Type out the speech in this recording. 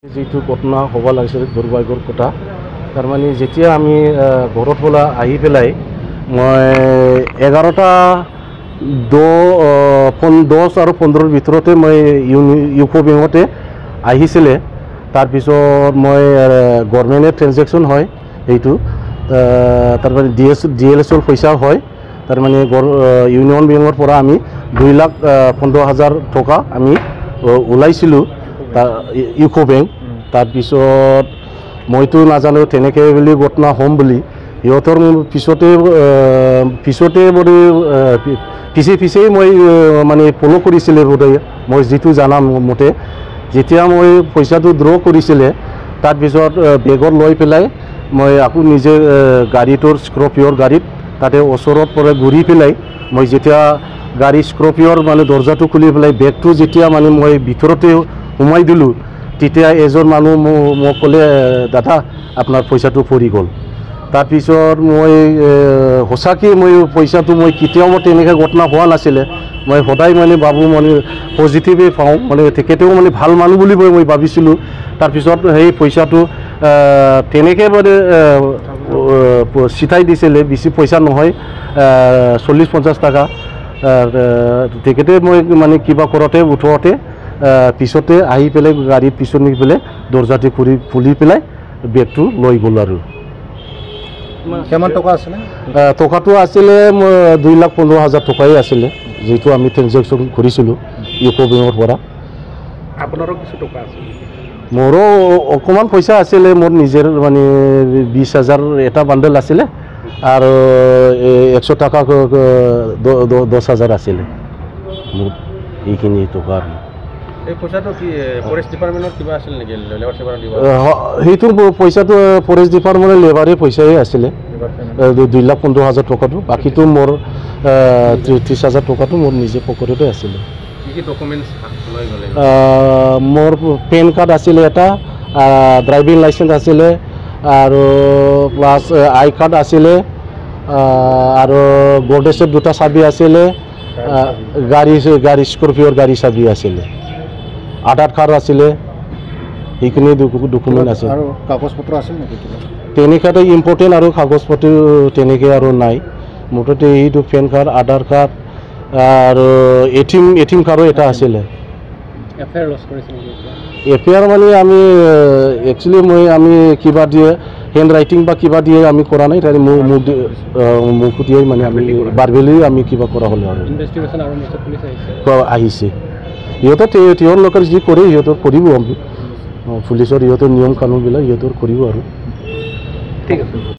যেটো ঘটনা হ'ব লাগিছিল দুৰ্ভাগ্যৰ কথা তাৰমানে যেতিয়া আমি ঘৰত পৰা আহি পেলাই মই 11টা 10 আৰু 15ৰ ভিতৰতে মই ইউকো বেংকতে আহিছিলে তাৰপিছত মই গভৰ্ণমেণ্টে ট্ৰানজেকশ্যন হয় এইটো তাৰমানে ডিএলএছৰ পইচা হয় তাৰমানে ইউনিয়ন বেংকৰ পৰা আমি 2,15,000 টকা আমি ওলাইছিলোঁ ইউকো বেংক তাৰপিছত মইতো নাজানো তেনেকৈ বুলি ঘটনা হ'ম বুলি ইহঁতৰ পিছতে বোধ পিছে মই মানে ফ'ল' কৰিছিলে বোধ মই যিটো জানা মতে যেতিয়া মই পইচাটো ড্ৰ কৰিছিলে তাৰপিছত বেগত লৈ পেলাই মই আকৌ নিজে গাড়ীটোৰ স্কৰ্পিঅ'ৰ গাড়ীত তাতে ওচৰত পৰা ঘূৰি পেলাই মই যেতিয়া গাড়ী স্কৰ্পিঅ'ৰ মানে দৰ্জাটো খুলি পেলাই বেগটো যেতিয়া মানে মই ভিতৰতে সোমাই দিলোঁ তেতিয়া এজন মানুহ মোক ক'লে দাদা আপোনাৰ পইচাটো পৰি গ'ল তাৰপিছত মই সঁচাকৈ মই পইচাটো মই কেতিয়াও তেনেকৈ ঘটনা হোৱা নাছিলে মই সদায় মানে ভাবোঁ মানে পজিটিভেই পাওঁ মানে তেখেতেও মানে ভাল মানুহ বুলি মই ভাবিছিলোঁ তাৰপিছত সেই পইচাটো তেনেকৈ মানে চিটাই দিছিলে বেছি পইচা নহয় 40-50 টকা তেখেতে মই মানে কিবা কৰোঁতে উঠোঁতে পিছতে আহি পেলাই গাড়ীৰ পিছত নি পেলাই দৰ্জাটো খুলি পেলাই বেগটো লৈ গ'ল আৰু কিমান টকা আছিলে টকাটো আছিলে 2,15,000 টকাই আছিলে যিটো আমি ট্ৰানজেকশ্যন কৰিছিলোঁ ইউকো বেংকৰ পৰা আপোনাৰো কিছু টকা আছিল মোৰো অকণমান পইচা আছিলে মোৰ নিজৰ মানে 20,000 এটা বাণ্ডেল আছিলে আৰু 100 টকা 10,000 আছিলে মোৰ এইখিনি টকা এই পইচাটো কি ফৰেষ্ট ডিপাৰ্টমেণ্টৰ কিবা আছিল নেকি লেবাৰ চেবাৰ দিব সেইটো পইচাটো ফৰেষ্ট ডিপাৰ্টমেণ্টৰ লেবাৰে পইচাই আছিলে 2,15,000 টকাটো বাকীটো মোৰ 30,000 টকাটো মোৰ নিজে পকেটতে আছিলে কি ডকুমেণ্টছ লৈ গ'লে মোৰ পেন কাৰ্ড আছিলে এটা ড্ৰাইভিং লাইচেন্স আছিলে আৰু প্লাছ আই কাৰ্ড আছিলে আৰু গডৰেজৰ 2টা চাবি আছিলে গাড়ী স্কৰ্পিঅ'ৰ গাড়ী চাবি আছিলে আধাৰ কাৰ্ড আছিলে সেইখিনি ডকুমেণ্ট আছে আৰু কাগজ পত্ৰ আছিল নেকি তেনেকুৱাতে ইম্পৰ্টেণ্ট আৰু কাগজ পাতি তেনেকৈ আৰু নাই মুঠতে এইটো পেন কাৰ্ড আধাৰ কাৰ্ড আৰু এটিএম কাৰ্ডো এটা আছিলে এফআইআৰ মানে আমি একচুৱেলি আমি কিবা দিয়ে হেণ্ড ৰাইটিং বা কিবা দিয়ে আমি কৰা নাই তাৰে মোক দিয়ে মানে আমি বাৰবেলি আমি কিবা কৰা হ'লে আৰু আহিছে সিহঁতৰ তেওঁৰ লোকৰ যি কৰে সিহঁতৰ কৰিব আমি পুলিচৰ সিহঁতৰ নিয়ম কানুনবিলাক সিহঁতৰ কৰিব আৰু ঠিক আছে